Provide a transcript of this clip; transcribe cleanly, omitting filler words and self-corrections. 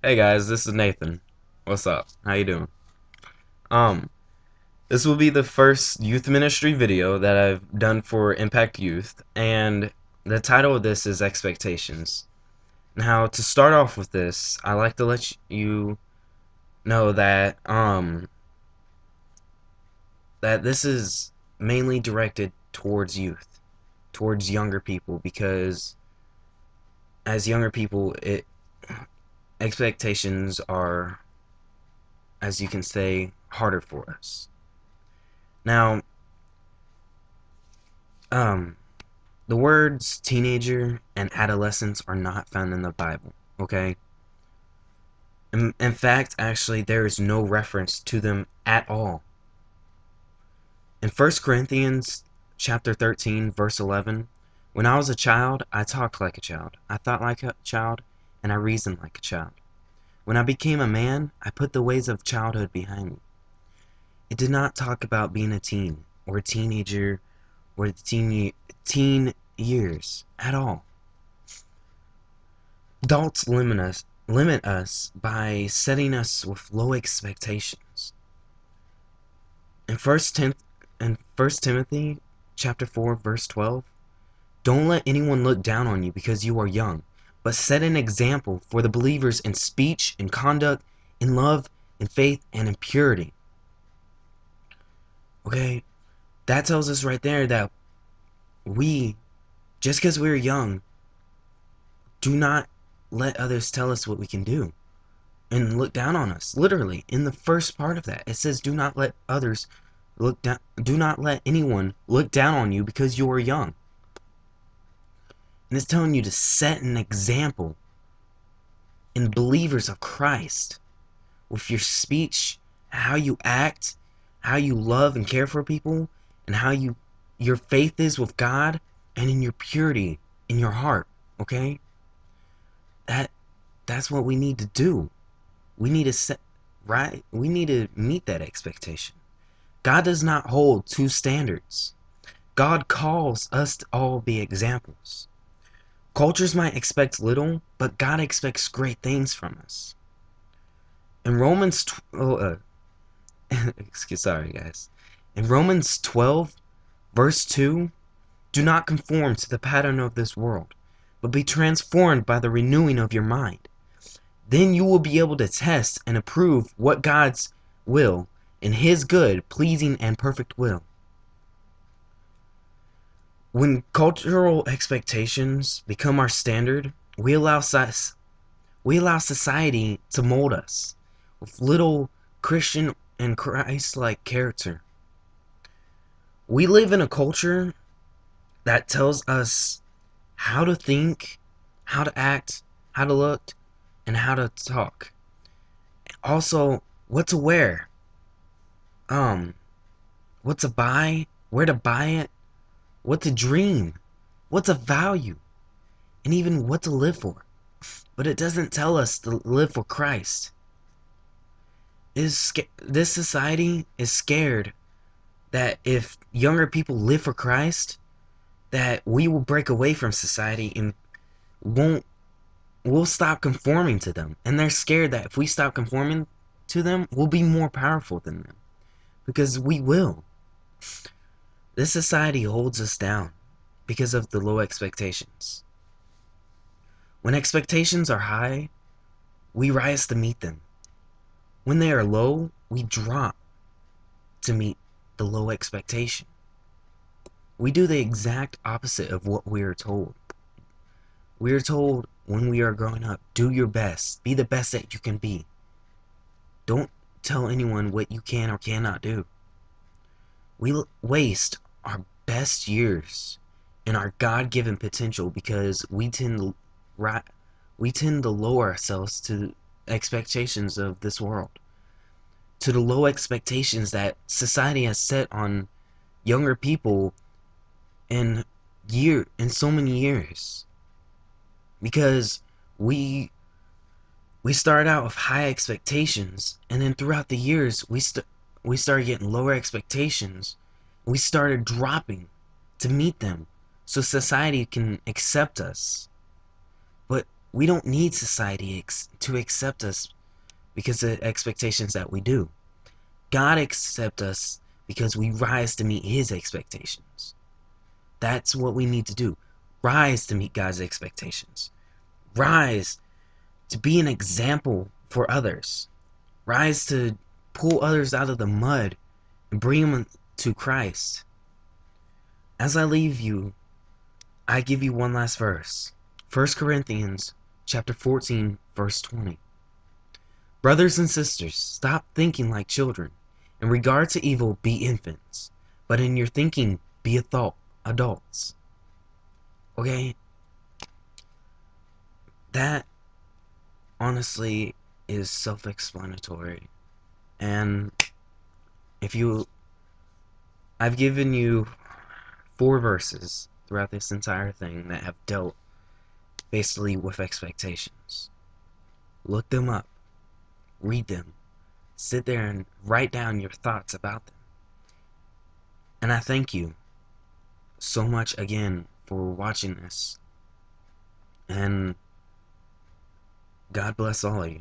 Hey guys, this is Nathan. What's up? How you doing? Um, this will be the first youth ministry video that I've done for Impact Youth, and the title of this is Expectations. Now, to start off with this, I like to let you know that this is mainly directed towards youth, towards younger people, because as younger people, expectations are, as you can say, harder for us. Now, um, the words teenager and adolescence are not found in the Bible, okay? In fact, actually, there is no reference to them at all. In 1 Corinthians chapter 13, verse 11, when I was a child, I talked like a child, I thought like a child, and I reasoned like a child. When I became a man, I put the ways of childhood behind me. It did not talk about being a teen, or a teenager, or the teen years at all. Adults limit us by setting us with low expectations. In First Timothy chapter 4 verse 12, don't let anyone look down on you because you are young, but set an example for the believers in speech, in conduct, in love, in faith, and in purity. Okay? That tells us right there that we, just because we're young, do not let others tell us what we can do and look down on us. Literally, in the first part of that, it says, "Do not let others look down. Do not let anyone look down on you because you are young." And it's telling you to set an example in believers of Christ with your speech, how you act, how you love and care for people, and how your faith is with God, and in your purity in your heart. Okay, that that's what we need to do. We need to set right. We need to meet that expectation. God does not hold two standards. God calls us to all be examples. Cultures might expect little, but God expects great things from us. In Romans, sorry guys. In Romans 12, verse 2, do not conform to the pattern of this world, but be transformed by the renewing of your mind. Then you will be able to test and approve what God's will in His good, pleasing, and perfect will. When cultural expectations become our standard, we allow society to mold us with little Christian and Christ-like character. We live in a culture that tells us how to think, how to act, how to look, and how to talk. Also, what to wear, um, what to buy, where to buy it, what to dream, what to value, and even what to live for. But it doesn't tell us to live for Christ. This society is scared that if younger people live for Christ, that we will break away from society and won't we'll stop conforming to them. And they're scared that if we stop conforming to them, we'll be more powerful than them. Because we will. This society holds us down because of the low expectations. When expectations are high, we rise to meet them. When they are low, we drop to meet the low expectation. We do the exact opposite of what we are told. We are told when we are growing up, do your best, be the best that you can be. Don't tell anyone what you can or cannot do. We waste our best years and our God-given potential because we tend to lower ourselves to expectations of this world, to the low expectations that society has set on younger people in so many years. Because we we started out with high expectations, and then throughout the years we started getting lower expectations. We started dropping to meet them so society can accept us. But We don't need society to accept us because of the expectations that we do. God accepts us because we rise to meet his expectations. That's what we need to do. Rise to meet God's expectations. Rise to be an example for others. Rise to pull others out of the mud and bring them to Christ. As I leave you, I give you one last verse. 1 Corinthians chapter 14, verse 20. Brothers and sisters, stop thinking like children. In regard to evil, be infants. But in your thinking, be adults. Okay? That, honestly, is self-explanatory. And if you... I've given you 4 verses throughout this entire thing that have dealt basically with expectations. Look them up. Read them. Sit there and write down your thoughts about them. And I thank you so much again for watching this. And God bless all of you.